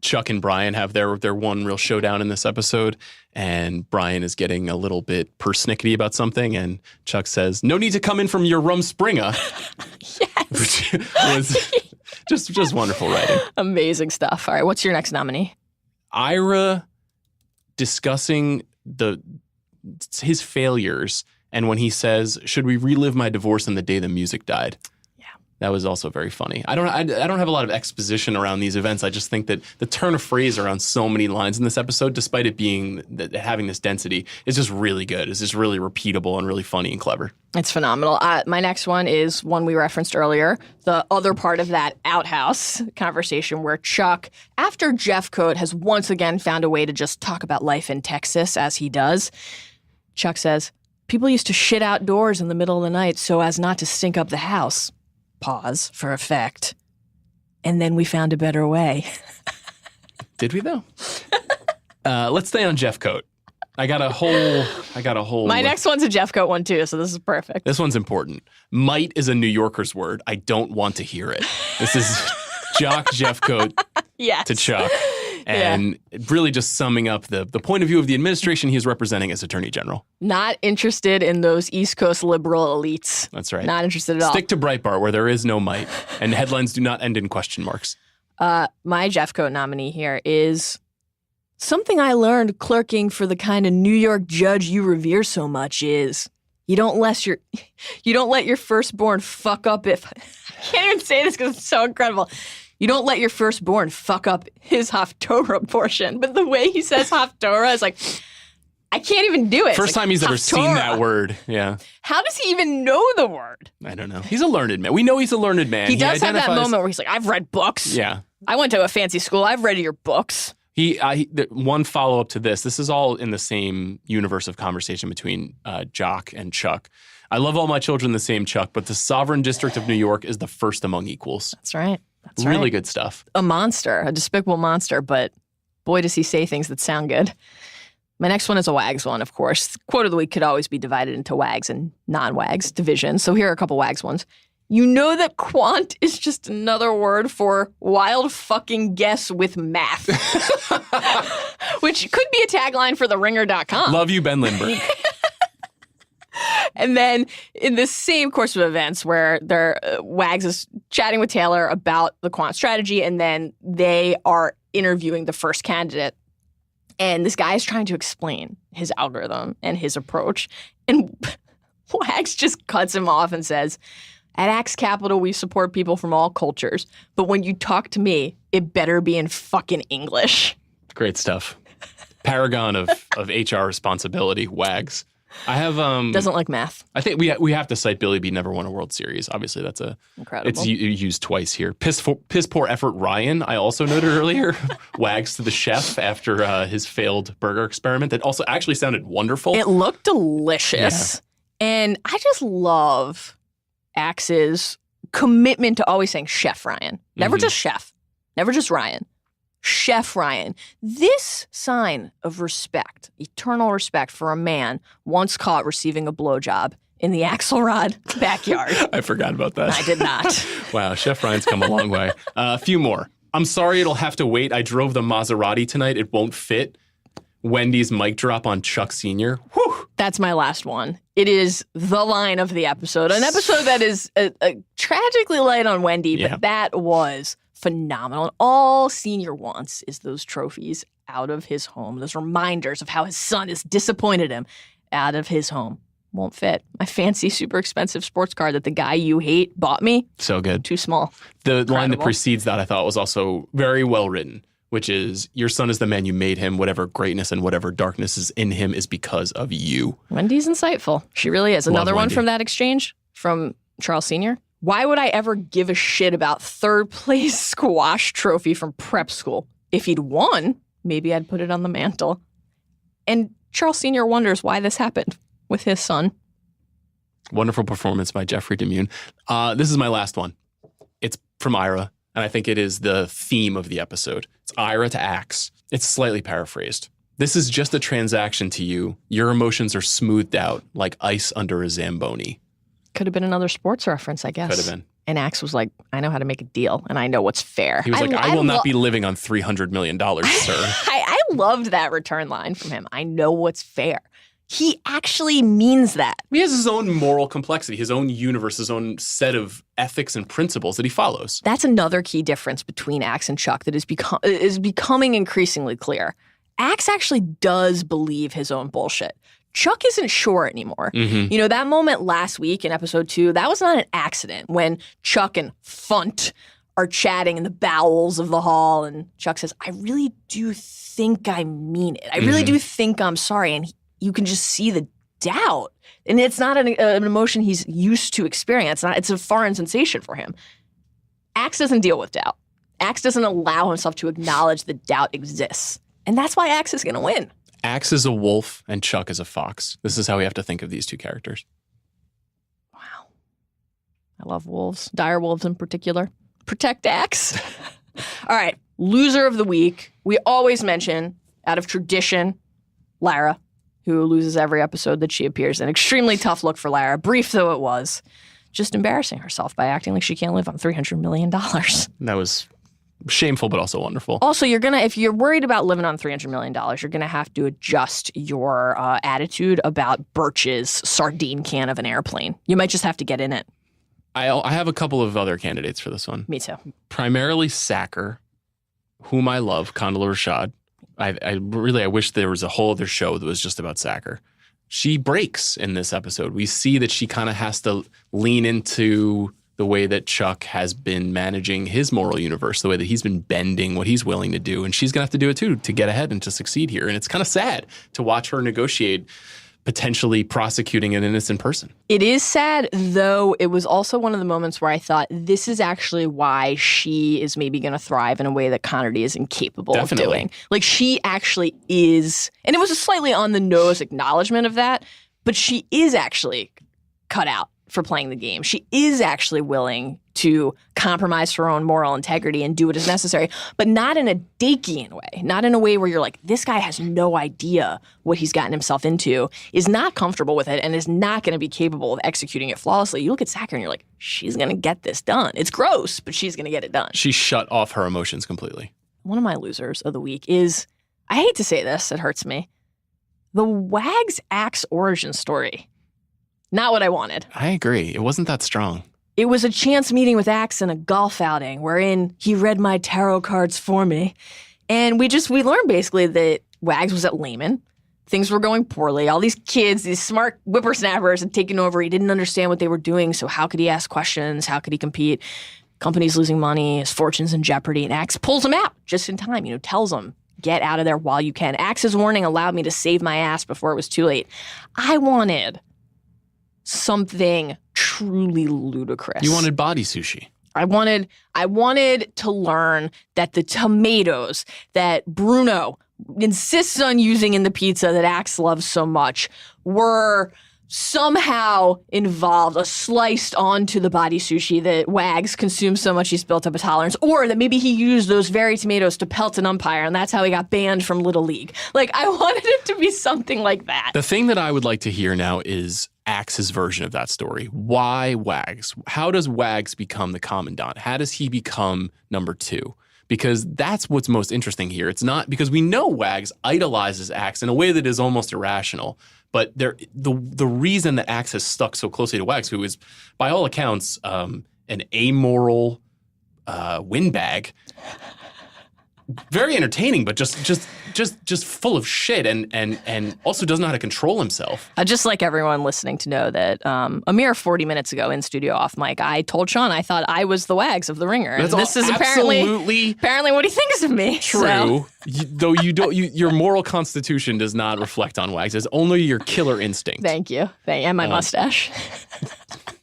Chuck and Brian have their one real showdown in this episode, and Brian is getting a little bit persnickety about something, and Chuck says, "No need to come in from your Rumspringa." Yes. Which was just wonderful writing. Amazing stuff. All right, what's your next nominee? Ira discussing his failures, and when he says, "Should we relive my divorce on the day the music died?" That was also very funny. I don't have a lot of exposition around these events. I just think that the turn of phrase around so many lines in this episode, despite it being having this density, is just really good. It's just really repeatable and really funny and clever. It's phenomenal. My next one is one we referenced earlier, the other part of that outhouse conversation where Chuck, after Jeffcoat has once again found a way to just talk about life in Texas as he does, Chuck says, "People used to shit outdoors in the middle of the night so as not to stink up the house." Pause for effect. And then we found a better way. Did we though? Let's stay on Jeffcoat. I got a whole. My next one's a Jeffcoat one too, so this is perfect. This one's important. Might is a New Yorker's word. I don't want to hear it. This is Jock Jeffcoat yes. to Chuck. and really just summing up the point of view of the administration he is representing as Attorney General. Not interested in those East Coast liberal elites. That's right. Not interested at all. Stick to Breitbart, where there is no might, and headlines do not end in question marks. My Jeffcoat nominee here is something I learned clerking for the kind of New York judge you revere so much is you don't let your firstborn fuck up I can't even say this because it's so incredible. You don't let your firstborn fuck up his Haftorah portion. But the way he says Haftorah is like, I can't even do it. First time he's ever seen that word. Yeah. How does he even know the word? I don't know. He's a learned man. We know he's a learned man. He does have that moment where he's like, I've read books. Yeah. I went to a fancy school. I've read your books. One follow-up to this. This is all in the same universe of conversation between Jock and Chuck. I love all my children the same, Chuck, but the Sovereign District of New York is the first among equals. That's right. That's really good stuff. A monster, a despicable monster, but boy, does he say things that sound good. My next one is a WAGs one, of course. Quote of the week could always be divided into WAGs and non-WAGs divisions. So here are a couple WAGs ones. You know that quant is just another word for wild fucking guess with math. Which could be a tagline for theringer.com. Love you, Ben Lindbergh. And then in the same course of events where Wags is chatting with Taylor about the quant strategy, and then they are interviewing the first candidate. And this guy is trying to explain his algorithm and his approach. And Wags just cuts him off and says, at Axe Capital, we support people from all cultures. But when you talk to me, it better be in fucking English. Great stuff. Paragon of HR responsibility, Wags. I have doesn't like math. I think we have to cite Billy B never won a World Series. Obviously, that's incredible. It's used twice here. Piss poor effort Ryan. I also noted earlier. Wags to the chef after his failed burger experiment. That also actually sounded wonderful. It looked delicious, and I just love Axe's commitment to always saying Chef Ryan, never just chef, never just Ryan. Chef Ryan. This sign of respect, eternal respect for a man once caught receiving a blowjob in the Axelrod backyard. I forgot about that. I did not. Wow, Chef Ryan's come a long way. A few more. I'm sorry it'll have to wait. I drove the Maserati tonight. It won't fit. Wendy's mic drop on Chuck Sr. Whew. That's my last one. It is the line of the episode. An episode that is tragically light on Wendy, but that was phenomenal. And all Senior wants is those trophies out of his home, those reminders of how his son has disappointed him out of his home. Won't fit. My fancy, super expensive sports car that the guy you hate bought me. So good. Too small. The line that precedes that I thought was also very well written, which is, your son is the man you made him. Whatever greatness and whatever darkness is in him is because of you. Wendy's insightful. She really is. Another one Wendy. from that exchange from Charles Sr. Why would I ever give a shit about third place squash trophy from prep school? If he'd won, maybe I'd put it on the mantle. And Charles Sr. wonders why this happened with his son. Wonderful performance by Jeffrey Demune. This is my last one. It's from Ira, and I think it is the theme of the episode. It's Ira to Axe. It's slightly paraphrased. This is just a transaction to you. Your emotions are smoothed out like ice under a Zamboni. Could have been another sports reference, I guess. Could have been. And Axe was like, I know how to make a deal, and I know what's fair. He was I will not be living on $300 million, sir. I loved that return line from him. I know what's fair. He actually means that. He has his own moral complexity, his own universe, his own set of ethics and principles that he follows. That's another key difference between Axe and Chuck that is becoming increasingly clear. Axe actually does believe his own bullshit. Chuck isn't sure anymore. Mm-hmm. You know, that moment last week in episode 2, that was not an accident when Chuck and Funt are chatting in the bowels of the hall, and Chuck says, I really do think I mean it. I really do think I'm sorry. And you can just see the doubt. And it's not an emotion he's used to experience. It's a foreign sensation for him. Axe doesn't deal with doubt. Axe doesn't allow himself to acknowledge that doubt exists. And that's why Axe is going to win. Axe is a wolf and Chuck is a fox. This is how we have to think of these two characters. Wow. I love wolves. Dire wolves in particular. Protect Axe. All right. Loser of the week. We always mention, out of tradition, Lara, who loses every episode that she appears in. Extremely tough look for Lara. Brief though it was. Just embarrassing herself by acting like she can't live on $300 million. That was Shameful, but also wonderful. Also, if you're worried about living on $300 million, you're going to have to adjust your attitude about Birch's sardine can of an airplane. You might just have to get in it. I have a couple of other candidates for this one. Me too. Primarily Sacker, whom I love, Condola Rashad. I wish there was a whole other show that was just about Sacker. She breaks in this episode. We see that she kind of has to lean into the way that Chuck has been managing his moral universe, the way that he's been bending what he's willing to do. And she's going to have to do it too to get ahead and to succeed here. And it's kind of sad to watch her negotiate potentially prosecuting an innocent person. It is sad, though it was also one of the moments where I thought this is actually why she is maybe going to thrive in a way that Connerty is incapable of doing. Like, she actually is, and it was a slightly on-the-nose acknowledgement of that, but she is actually cut out for playing the game. She is actually willing to compromise her own moral integrity and do what is necessary, but not in a Dakian way, not in a way where you're like, this guy has no idea what he's gotten himself into, is not comfortable with it, and is not going to be capable of executing it flawlessly. You look at Sacker and you're like, she's going to get this done. It's gross, but she's going to get it done. She shut off her emotions completely. One of my losers of the week is, I hate to say this, it hurts me, the Wags Axe origin story. Not what I wanted. I agree. It wasn't that strong. It was a chance meeting with Axe in a golf outing wherein he read my tarot cards for me. And we learned basically that Wags was at Lehman. Things were going poorly. All these kids, these smart whippersnappers had taken over. He didn't understand what they were doing. So how could he ask questions? How could he compete? Company's losing money. His fortune's in jeopardy. And Axe pulls him out just in time, tells him, get out of there while you can. Axe's warning allowed me to save my ass before it was too late. I wanted something truly ludicrous. You wanted body sushi. I wanted to learn that the tomatoes that Bruno insists on using in the pizza that Axe loves so much were somehow involved, sliced onto the body sushi that Wags consumes so much he's built up a tolerance, or that maybe he used those very tomatoes to pelt an umpire and that's how he got banned from Little League. Like, I wanted it to be something like that. The thing that I would like to hear now is Axe's version of that story. Why Wags? How does Wags become the commandant? How does he become number two? Because that's what's most interesting here. It's not because we know Wags idolizes Axe in a way that is almost irrational. But the reason that Axe has stuck so closely to Wags, who is, by all accounts, an amoral windbag, very entertaining, but just full of shit, and also doesn't know how to control himself. I'd just like everyone listening to know that a mere 40 minutes ago in studio off mic, I told Sean I thought I was the Wags of the Ringer. That's and this is apparently what he thinks of me. True. So. Though your moral constitution does not reflect on Wags. It's only your killer instinct. Thank you. And my mustache.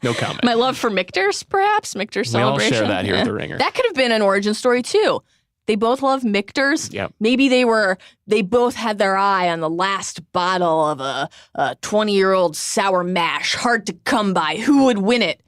No comment. My love for Michter's, perhaps. Michter's celebration. We all share that here at the Ringer. That could have been an origin story, too. They both love Michter's. Yep. Maybe they both had their eye on the last bottle of a 20-year-old sour mash, hard to come by. Who would win it?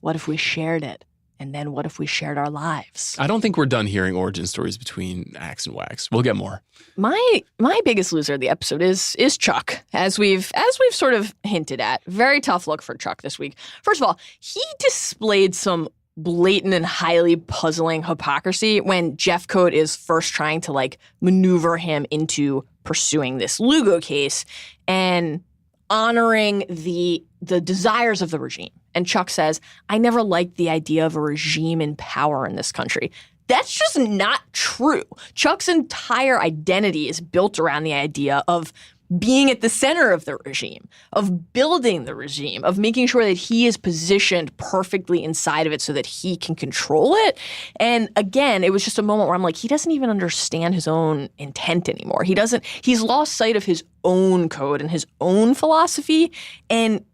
What if we shared it? And then what if we shared our lives? I don't think we're done hearing origin stories between Axe and Wags. We'll get more. My biggest loser of the episode is Chuck, as we've sort of hinted at. Very tough look for Chuck this week. First of all, he displayed some blatant and highly puzzling hypocrisy when Jeffcoat is first trying to maneuver him into pursuing this Lugo case and honoring the desires of the regime. And Chuck says, I never liked the idea of a regime in power in this country. That's just not true. Chuck's entire identity is built around the idea of being at the center of the regime, of building the regime, of making sure that he is positioned perfectly inside of it so that he can control it. And again, it was just a moment where I'm like, he doesn't even understand his own intent anymore. He's lost sight of his own code and his own philosophy. And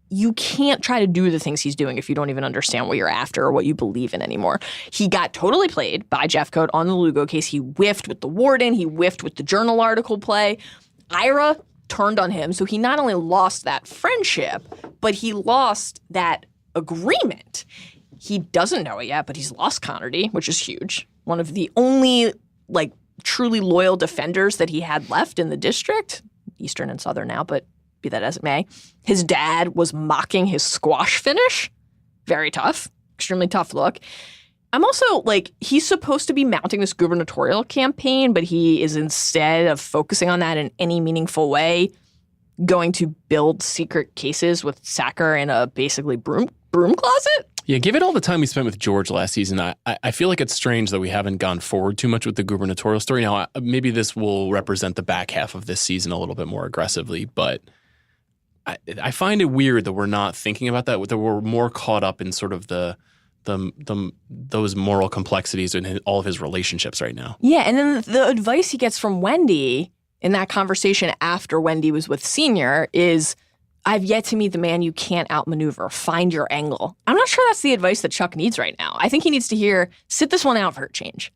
you can't try to do the things he's doing if you don't even understand what you're after or what you believe in anymore. He got totally played by Jeffcoat on the Lugo case. He whiffed with the warden. He whiffed with the journal article play. Ira turned on him, so he not only lost that friendship, but he lost that agreement. He doesn't know it yet, but he's lost Connerty, which is huge. One of the only, truly loyal defenders that he had left in the district, Eastern and Southern now, but be that as it may. His dad was mocking his squash finish. Very tough. Extremely tough look. I'm also like, he's supposed to be mounting this gubernatorial campaign, but he is, instead of focusing on that in any meaningful way, going to build secret cases with Sacker in a basically broom closet. Yeah, given all the time we spent with George last season, I feel like it's strange that we haven't gone forward too much with the gubernatorial story. Now, maybe this will represent the back half of this season a little bit more aggressively, but I find it weird that we're not thinking about that we're more caught up in sort of those moral complexities in all of his relationships right now. Yeah, and then the advice he gets from Wendy in that conversation after Wendy was with Senior is, I've yet to meet the man you can't outmaneuver. Find your angle. I'm not sure that's the advice that Chuck needs right now. I think he needs to hear, sit this one out for a change.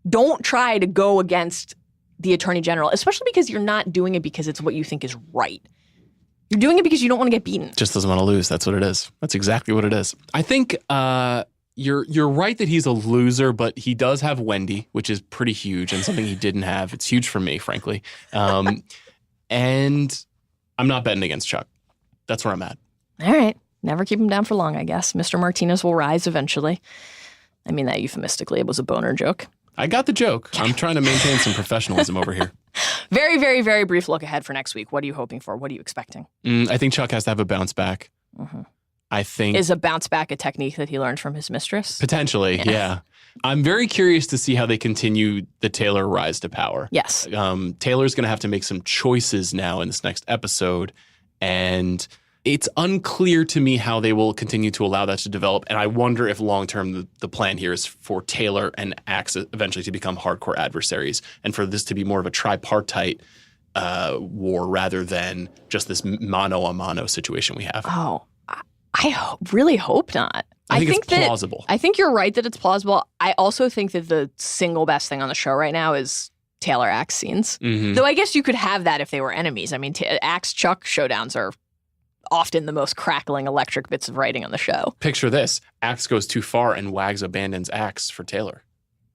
Don't try to go against the Attorney General, especially because you're not doing it because it's what you think is right. You're doing it because you don't want to get beaten. Just doesn't want to lose. That's what it is. That's exactly what it is. I think you're right that he's a loser, but he does have Wendy, which is pretty huge and something he didn't have. It's huge for me, frankly. And I'm not betting against Chuck. That's where I'm at. All right. Never keep him down for long, I guess. Mr. Martinez will rise eventually. I mean that euphemistically. It was a boner joke. I got the joke. I'm trying to maintain some professionalism over here. Very, very, very brief look ahead for next week. What are you hoping for? What are you expecting? I think Chuck has to have a bounce back. Mm-hmm. I think... Is a bounce back a technique that he learned from his mistress? Potentially, yeah. I'm very curious to see how they continue the Taylor rise to power. Yes. Taylor's going to have to make some choices now in this next episode, and it's unclear to me how they will continue to allow that to develop, and I wonder if long-term the plan here is for Taylor and Axe eventually to become hardcore adversaries, and for this to be more of a tripartite war rather than just this mano-a-mano situation we have. Oh, I really hope not. I think it's plausible. I think you're right that it's plausible. I also think that the single best thing on the show right now is Taylor Axe scenes. Mm-hmm. Though I guess you could have that if they were enemies. I mean, Axe Chuck showdowns are often the most crackling electric bits of writing on the show. Picture this. Axe goes too far and Wags abandons Axe for Taylor.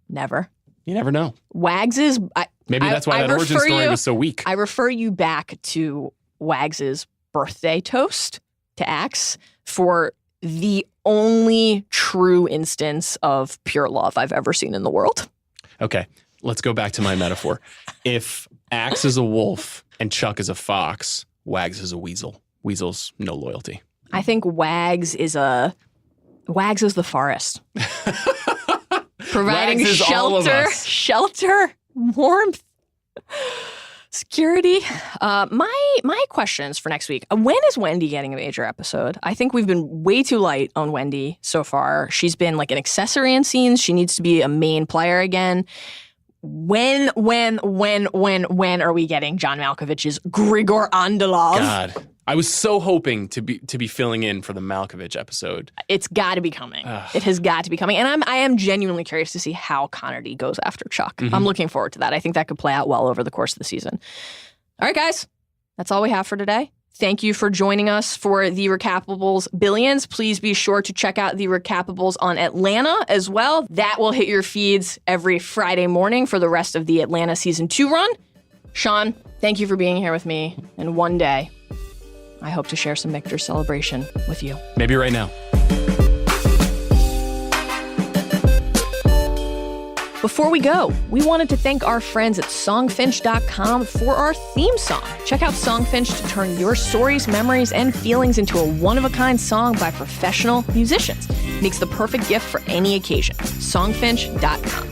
Never. You never know. Wags's... Maybe that's why that origin story was so weak. I refer you back to Wags's birthday toast to Axe for the only true instance of pure love I've ever seen in the world. Okay, let's go back to my metaphor. If Axe is a wolf and Chuck is a fox, Wags is a weasel. Weasel's no loyalty. I think Wags is the forest. Providing shelter, warmth, security. My questions for next week. When is Wendy getting a major episode? I think we've been way too light on Wendy so far. She's been like an accessory in scenes. She needs to be a main player again. When are we getting John Malkovich's Grigor Andalov? God, I was so hoping to be filling in for the Malkovich episode. It's got to be coming. It has got to be coming. And I am genuinely curious to see how Connerty goes after Chuck. Mm-hmm. I'm looking forward to that. I think that could play out well over the course of the season. All right, guys. That's all we have for today. Thank you for joining us for the Recappables Billions. Please be sure to check out the Recappables on Atlanta as well. That will hit your feeds every Friday morning for the rest of the Atlanta Season 2 run. Sean, thank you for being here with me. And one day, I hope to share some victory celebration with you. Maybe right now. Before we go, we wanted to thank our friends at songfinch.com for our theme song. Check out Songfinch to turn your stories, memories, and feelings into a one-of-a-kind song by professional musicians. Makes the perfect gift for any occasion. Songfinch.com.